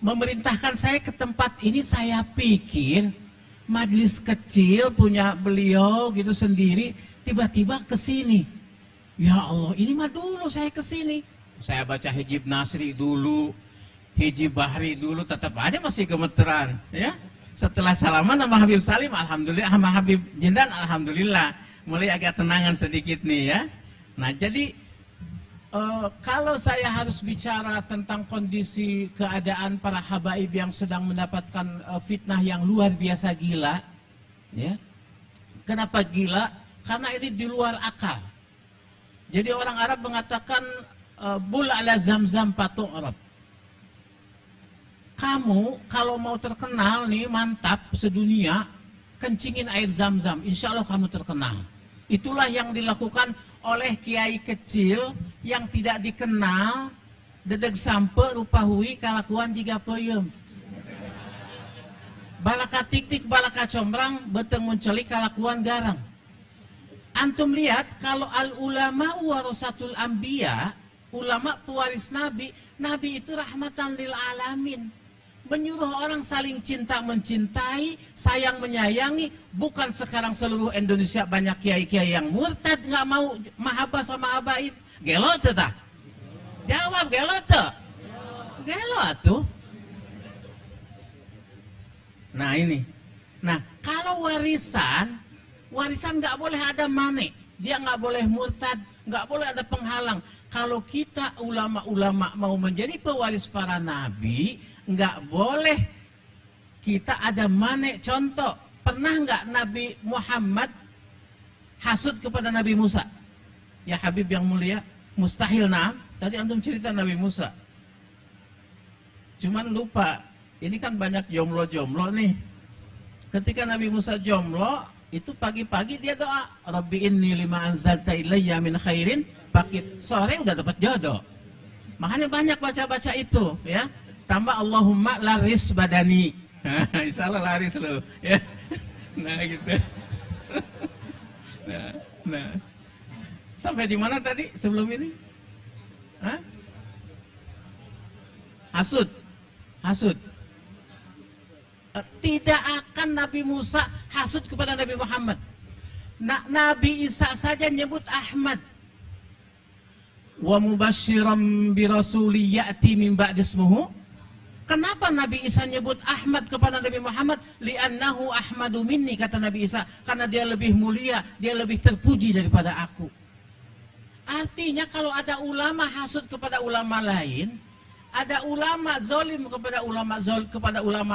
memerintahkan saya ke tempat ini, saya pikir majelis kecil punya beliau gitu sendiri, tiba-tiba ke sini. Ya Allah, ini mah dulu saya ke sini. Saya baca hijib Nasri dulu, hijib Bahri dulu, tetap ada masih gemeteran, ya. Setelah salaman sama Habib Salim, alhamdulillah, sama Habib Jindan, alhamdulillah, mulai agak tenangan sedikit nih ya. Nah, jadi kalau saya harus bicara tentang kondisi keadaan para habaib yang sedang mendapatkan fitnah yang luar biasa gila, ya. Kenapa gila? Karena ini di luar akal. Jadi orang Arab mengatakan bul ala zamzam patung Arab. Kamu kalau mau terkenal nih mantap sedunia, kencingin air zam-zam, insya Allah kamu terkenal. Itulah yang dilakukan oleh kiai kecil yang tidak dikenal, dedeg sampe rupa hui kalakuan jiga peuyeum. Balaka tik-tik balaka combrang beteng munculi kalakuan garang. Antum lihat kalau al ulama warasatul anbiya, ulama pewaris nabi, nabi itu rahmatan lil alamin. Menyuruh orang saling cinta mencintai, sayang menyayangi. Bukan sekarang seluruh Indonesia banyak kiai-kiai yang murtad, nggak mau mahabbah sama habaib. Gelo tuh tak? Jawab gelo tuh? Gelo tuh. Nah ini. Nah kalau warisan nggak boleh ada mane. Dia nggak boleh murtad, nggak boleh ada penghalang. Kalau kita ulama-ulama mau menjadi pewaris para nabi, nggak boleh kita ada mane. Contoh, pernah nggak Nabi Muhammad hasud kepada Nabi Musa? Ya Habib yang mulia, mustahil. Nah, tadi antum cerita Nabi Musa. Cuman lupa, ini kan banyak jomblo-jomblo nih. Ketika Nabi Musa jomblo, itu pagi-pagi dia doa, Rabbi inni lima anzalta ilayya min khairin, pagi sore udah dapat jodoh. Makanya banyak baca-baca itu, ya. Tambah Allahumma laris badani. Insya Allah laris loh, ya. Nah gitu. Nah. Sampai di mana tadi sebelum ini? Hah? Hasud. Tidak akan Nabi Musa hasud kepada Nabi Muhammad. Nabi Isa saja nyebut Ahmad. Wa mubasyiran bi rasuli ya'ti min ba'di ismuhu. Kenapa Nabi Isa nyebut Ahmad kepada Nabi Muhammad? Li'annahu ahmadu minni, kata Nabi Isa. Karena dia lebih mulia, dia lebih terpuji daripada aku. Artinya kalau ada ulama hasud kepada ulama lain, ada ulama zolim kepada ulama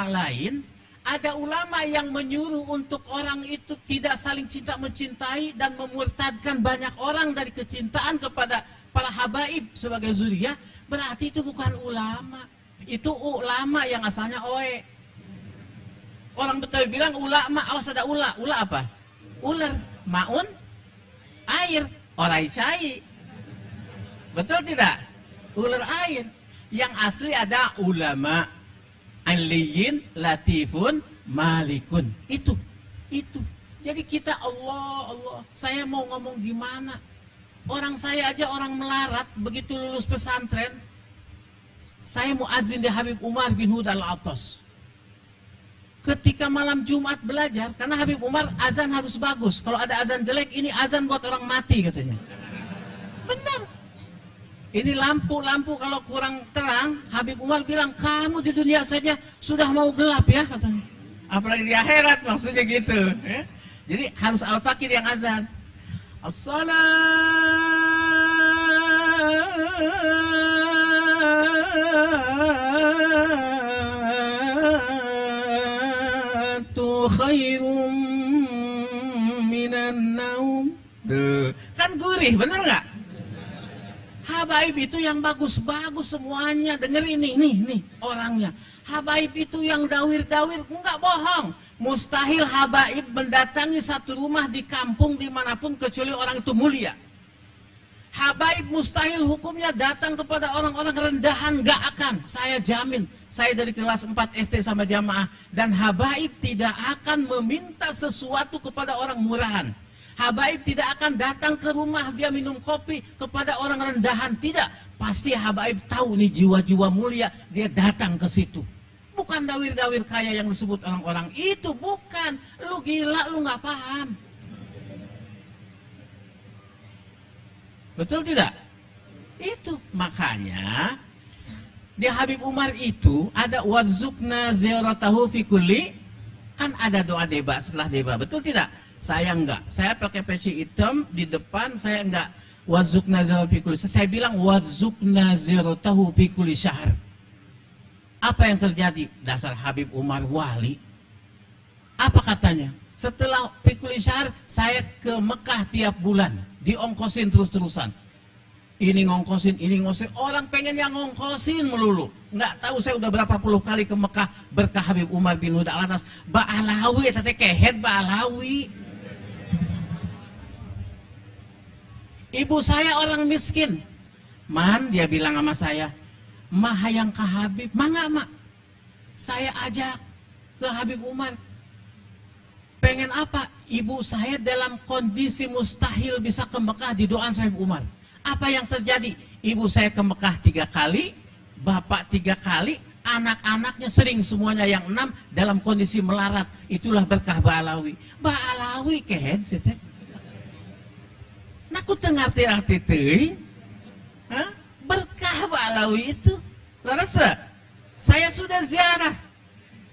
lain, ada ulama yang menyuruh untuk orang itu tidak saling cinta mencintai dan memurtadkan banyak orang dari kecintaan kepada para habaib sebagai zuriyah, berarti itu bukan ulama. Itu ulama yang asalnya oe. Orang Betawi bilang ulama, awas ada ula. Ula apa? Ular. Maun, air. Orai cai. Betul tidak? Ular air. Yang asli ada ulama. Aliyin, latifun, malikun. Itu. Jadi kita Allah. Saya mau ngomong gimana? Orang saya aja orang melarat, begitu lulus pesantren, saya muazin di Habib Umar bin Hud al-Attas. Ketika malam Jumat belajar, karena Habib Umar azan harus bagus. Kalau ada azan jelek, ini azan buat orang mati katanya. Benar. Ini lampu kalau kurang terang, Habib Umar bilang, kamu di dunia saja sudah mau gelap ya katanya. Apalagi di akhirat, maksudnya gitu. Ya? Jadi harus Al-Fakir yang azan. As-salatu khairum minan naum. Tuh, kan gurih, bener nggak? Habaib itu yang bagus-bagus semuanya. Dengar ini, nih orangnya. Habaib itu yang dawir-dawir, enggak bohong. Mustahil habaib mendatangi satu rumah di kampung dimanapun kecuali orang itu mulia. Habaib mustahil hukumnya datang kepada orang-orang rendahan, enggak akan. Saya jamin, saya dari kelas 4 SD sama jamaah. Dan habaib tidak akan meminta sesuatu kepada orang murahan. Habaib tidak akan datang ke rumah dia minum kopi kepada orang rendahan. Tidak, pasti habaib tahu nih jiwa-jiwa mulia, dia datang ke situ. bukan dawir-dawir kaya yang disebut orang-orang itu, bukan. Lu gila, lu nggak paham. Betul tidak? Itu makanya di Habib Umar itu ada wazukna ziyaratahu fi kulli, kan ada doa deba setelah deba, betul tidak? Saya enggak, saya pakai peci hitam di depan, saya enggak wazukna ziyaratahu fi kulli, saya bilang wazukna ziyaratahu fi kulli syahr. Apa yang terjadi? Dasar Habib Umar wali. Apa katanya? Setelah fi kulli syahr, saya ke Mekah tiap bulan, diongkosin terus-terusan. Ini ngongkosin, ini ngongkosin. Orang pengen yang ngongkosin melulu. Nggak tahu saya udah berapa puluh kali ke Mekah berkah Habib Umar bin Huda Al-Atas. Ba'alawi, tete kehet Ba'alawi. Ibu saya orang miskin. Man, dia bilang sama saya, mah hayang ke Habib. Mangga, mak. Saya ajak ke Habib Umar. Pengen apa? Ibu saya dalam kondisi mustahil bisa ke Mekah, didoain sama Habib Umar. Apa yang terjadi? Ibu saya ke Mekah 3 kali, bapak 3 kali, anak-anaknya sering semuanya yang 6 dalam kondisi melarat. Itulah berkah Ba'alawi. Ba'alawi kehed sih. Nah, ku tengarti-arti teuing. Berkah Ba'alawi itu. Laras, saya sudah ziarah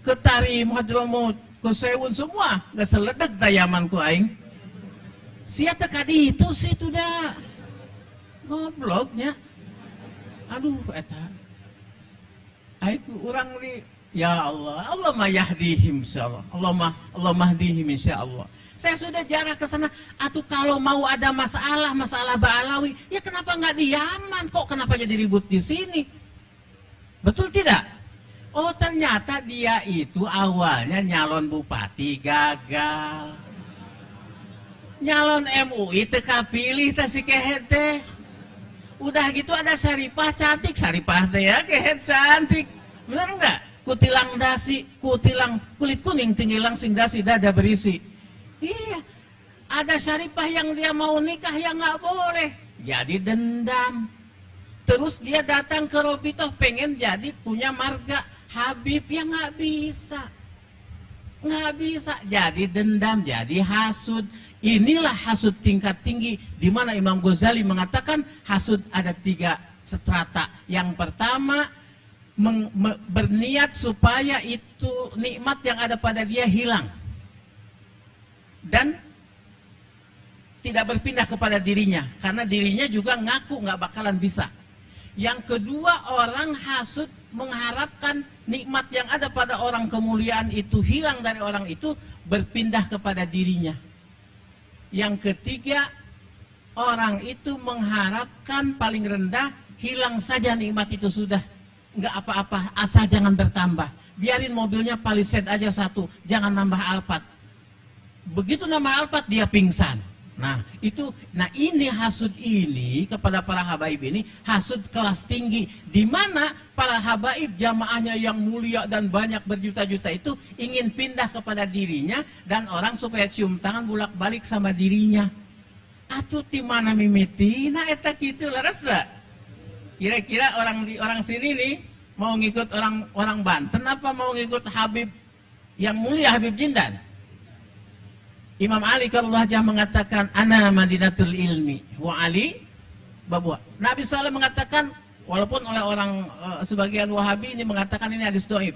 ke Tarim, Hadramut, ke Sewun semua. Gak seledek dayaman ku aing. Sia teka di itu sih sudah. Gobloknya. Aduh, eta. Aiku orang di, ya Allah, Allah mah yahdihim insyaallah. Allah mahdihim insyaallah. Saya sudah jarah ke sana. Atuh kalau mau ada masalah Ba'alawi, ya kenapa nggak di Yaman? Kok kenapa jadi ribut di sini? Betul tidak? Oh, ternyata dia itu awalnya nyalon bupati gagal. Nyalon MUI teka pilih teh si kehet teh. Udah gitu ada Syarifah cantik, Syarifah teh ya kehet cantik. Benar enggak? Kutilang dasi, kutilang kulit kuning tinggi langsing dasi dada berisi. Iya. Ada Syarifah yang dia mau nikah yang nggak boleh. Jadi dendam. Terus dia datang ke Robitoh pengen jadi punya marga Habib yang nggak bisa. Nggak bisa. Jadi dendam, jadi hasud. Inilah hasud tingkat tinggi, di mana Imam Ghazali mengatakan hasud ada 3 strata. Yang pertama, berniat supaya itu nikmat yang ada pada dia hilang dan tidak berpindah kepada dirinya, karena dirinya juga ngaku nggak bakalan bisa. Yang kedua, orang hasud mengharapkan nikmat yang ada pada orang kemuliaan itu hilang dari orang itu, berpindah kepada dirinya. Yang ketiga, orang itu mengharapkan paling rendah hilang saja nikmat itu sudah, nggak apa-apa, asal jangan bertambah. Biarin mobilnya Palisade aja 1, jangan nambah Alphard. Begitu nambah Alphard dia pingsan. Nah ini hasud ini kepada para habaib ini hasud kelas tinggi, di mana para habaib jamaahnya yang mulia dan banyak berjuta-juta itu ingin pindah kepada dirinya dan orang supaya cium tangan bolak-balik sama dirinya. Atuh di mana mimitina eta kitu laras. Kira-kira orang sini nih mau ngikut orang Banten apa mau ngikut Habib yang mulia Habib Jindan? Imam Ali karullah jah mengatakan ana madinatul ilmi wa Ali babwa. Nabi SAW mengatakan, walaupun oleh orang sebagian Wahabi ini mengatakan ini hadis dhaif.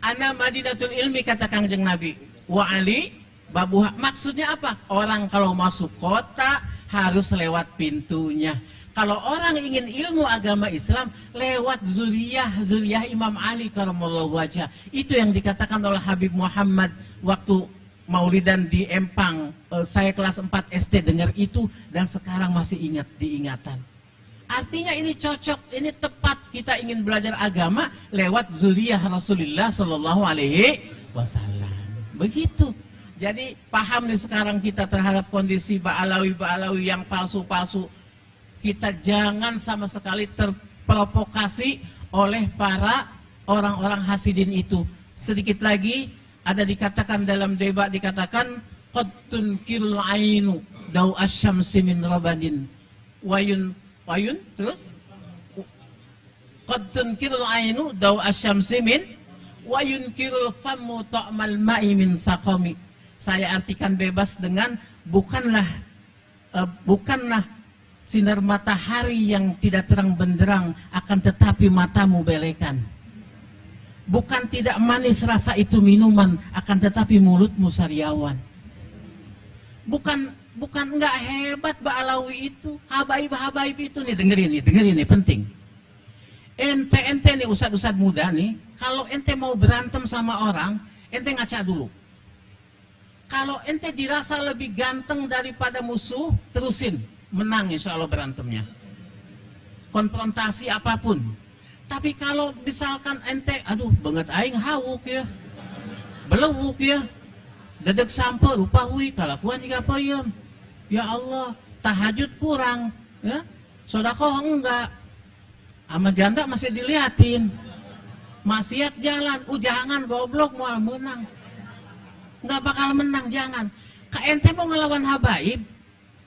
Ana madinatul ilmi kata Kangjeng Nabi, wa Ali babuha. Maksudnya apa? Orang kalau masuk kota harus lewat pintunya. Kalau orang ingin ilmu agama Islam lewat zuriyah Imam Ali karamallahu wajah. Itu yang dikatakan oleh Habib Muhammad waktu Maulidan di Empang. Saya kelas 4 SD dengar itu dan sekarang masih ingat diingatan. Artinya ini cocok, ini tepat kita ingin belajar agama lewat zuriyah Rasulullah Shallallahu Alaihi Wasallam. Begitu. Jadi paham nih sekarang kita terhadap kondisi Ba'alawi yang palsu-palsu. Kita jangan sama sekali terprovokasi oleh para orang-orang hasidin itu. Sedikit lagi ada dikatakan dalam debat, dikatakan qad tunkirul ainu daw asyamsi min rabadin wayun terus qad tunkirul ainu daw asyamsi min Wa yunkirul famu ta'mal ma'i min saqami. Saya artikan bebas dengan bukanlah sinar matahari yang tidak terang benderang, akan tetapi matamu belekan. Bukan tidak manis rasa itu minuman, akan tetapi mulutmu sariawan. Bukan enggak hebat Ba'alawi itu, habaib itu nih, dengerin nih, penting. Ente nih ustad muda nih, kalau ente mau berantem sama orang, ente ngaca dulu. Kalau ente dirasa lebih ganteng daripada musuh, terusin, menang insya Allah berantemnya. Konfrontasi apapun. Tapi kalau misalkan ente, aduh banget aing hawuk ya, belewuk ya, dedek sampo rupa hui, kalakuan juga payem. Ya Allah, tahajud kurang, ya, sodakoh enggak, sama janda masih diliatin, maksiat jalan, jangan goblok mau menang, nggak bakal menang, jangan. Ka ente mau ngelawan habaib,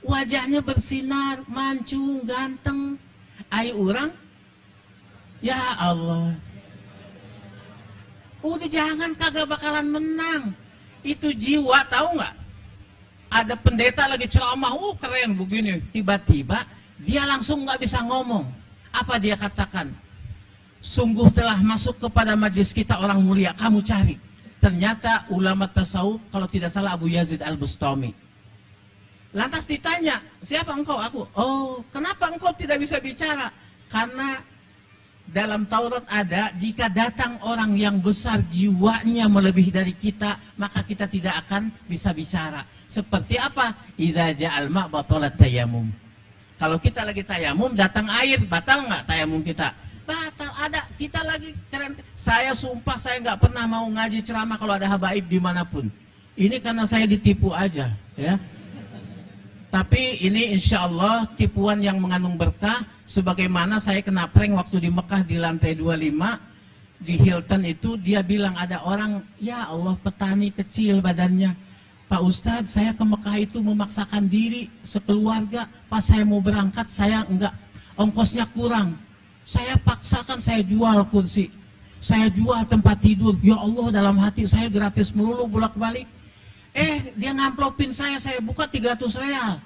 wajahnya bersinar, mancung, ganteng, ayo orang, ya Allah, udah jangan, kagak bakalan menang. Itu jiwa, tahu nggak? Ada pendeta lagi ceramah, keren begini, tiba-tiba dia langsung nggak bisa ngomong. Apa dia katakan? Sungguh telah masuk kepada majlis kita orang mulia, kamu cari. Ternyata ulama tasawuf, kalau tidak salah Abu Yazid Al-Bustami. Lantas ditanya, siapa engkau? Aku. Oh, kenapa engkau tidak bisa bicara? Karena dalam Taurat ada, jika datang orang yang besar jiwanya melebihi dari kita, maka kita tidak akan bisa bicara. Seperti apa? Idza ja'al ma' batalat tayamum. Kalau kita lagi tayamum, datang air, batal nggak tayamum kita? Batal. Ada, kita lagi keren. Saya sumpah saya nggak pernah mau ngaji ceramah kalau ada habaib dimanapun. Ini karena saya ditipu aja, ya. Tapi ini insya Allah tipuan yang mengandung berkah. Sebagaimana saya kena prank waktu di Mekah di lantai 25 di Hilton itu, dia bilang ada orang, ya Allah petani kecil badannya, Pak Ustadz saya ke Mekah itu memaksakan diri sekeluarga, pas saya mau berangkat saya enggak, ongkosnya kurang, saya paksakan, saya jual kursi, saya jual tempat tidur, ya Allah dalam hati saya gratis melulu bolak balik. Dia ngamplopin saya buka 300 real.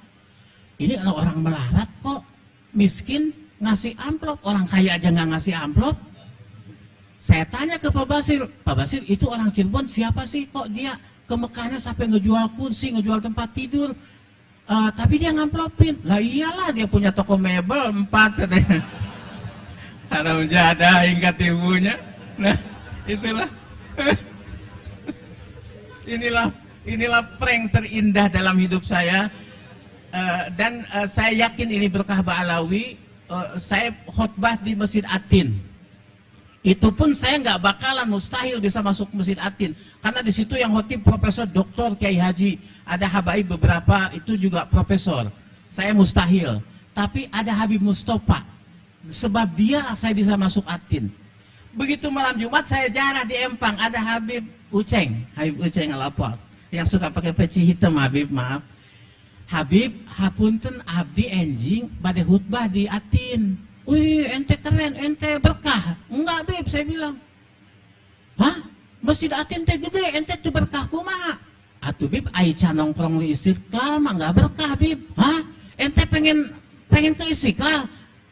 Ini orang melarat kok, miskin ngasih amplop, orang kaya aja nggak ngasih amplop. Saya tanya ke Pak Basir itu orang Cirebon siapa sih kok dia ke Mekahnya sampai ngejual kursi, ngejual tempat tidur, tapi dia ngamplopin. Lah iyalah dia punya toko mebel 4 katanya. Haram jadah ingat ibunya. Nah itulah. Inilah prank terindah dalam hidup saya, dan saya yakin ini berkah Ba'alawi. Saya khutbah di Masjid Atin, itu pun saya nggak bakalan, mustahil bisa masuk Masjid Atin, karena di situ yang khotib Profesor Dr. Kiai Haji, ada habaib beberapa itu juga profesor. Saya mustahil, tapi ada Habib Mustafa, sebab dialah saya bisa masuk Atin. Begitu malam Jumat saya jarah di Empang, ada Habib Uceng Al-Atas yang suka pakai peci hitam. Habib, maaf Habib, hapunten abdi enjing bade khutbah di Atin. Wih, ente keren, ente berkah. Enggak, Bib, saya bilang. Hah? Masjid Atin teh gede, ente tuh berkah kumaha? Atuh Bib, ai can nongkrong di Istiqlal mah enggak berkah, Bib. Hah? Ente pengen ke Istiqlal?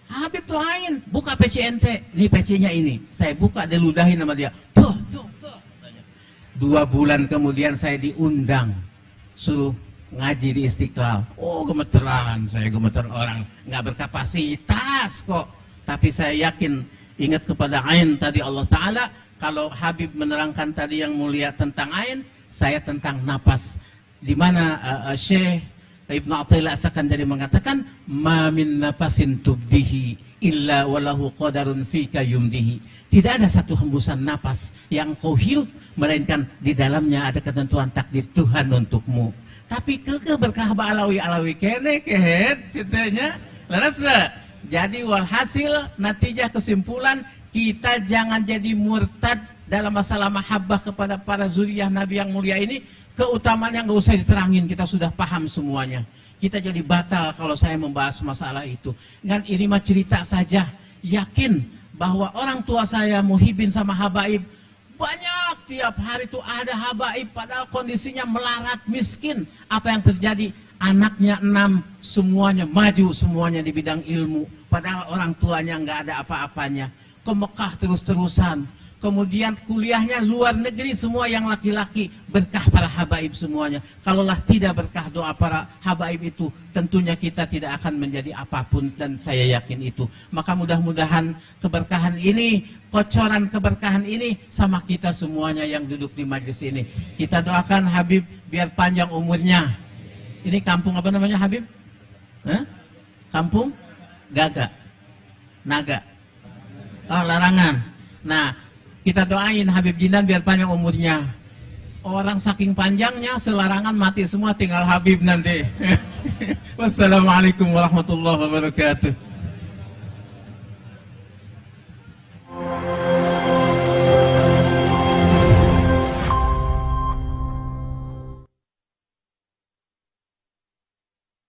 Habib tuh lain, buka peci ente. Ini pecinya ini. Saya buka, diludahin sama dia. Tuh. 2 bulan kemudian saya diundang, suruh ngaji di Istiqlal. Oh gemeteran, saya gemeter orang nggak berkapasitas kok. Tapi saya yakin, ingat kepada ain tadi Allah Ta'ala. Kalau Habib menerangkan tadi yang mulia tentang ain, saya tentang napas. Dimana Syekh Ibnu Athaillah As-Sakandari mengatakan, ma min nafasin tubdihi illa walahu qadarun fika yumdihi. Tidak ada satu hembusan napas yang kau hirup, melainkan di dalamnya ada ketentuan takdir Tuhan untukmu. Tapi keke berkah Ba'alawi kene kehet sitenya laras. Jadi walhasil natijah kesimpulan, kita jangan jadi murtad dalam masalah mahabbah kepada para zuriyah Nabi yang mulia ini. Keutamaan yang nggak usah diterangin, kita sudah paham semuanya. Kita jadi batal kalau saya membahas masalah itu. Kan ini mah cerita saja. Yakin bahwa orang tua saya muhibin sama habaib, banyak tiap hari itu ada habaib padahal kondisinya melarat miskin. Apa yang terjadi? Anaknya 6 semuanya maju semuanya di bidang ilmu. Padahal orang tuanya nggak ada apa-apanya. Ke Mekah terus-terusan. Kemudian kuliahnya luar negeri semua yang laki-laki, berkah para habaib semuanya. Kalaulah tidak berkah doa para habaib itu, tentunya kita tidak akan menjadi apapun, dan saya yakin itu. Maka mudah-mudahan keberkahan ini, kocoran keberkahan ini sama kita semuanya yang duduk di majlis ini. Kita doakan Habib biar panjang umurnya. Ini kampung apa namanya Habib? Hah? Kampung Gaga, Naga, oh Larangan. Nah, kita doain Habib Jinan biar panjang umurnya. Orang saking panjangnya selarangan mati semua, tinggal Habib nanti. Wassalamualaikum warahmatullahi wabarakatuh.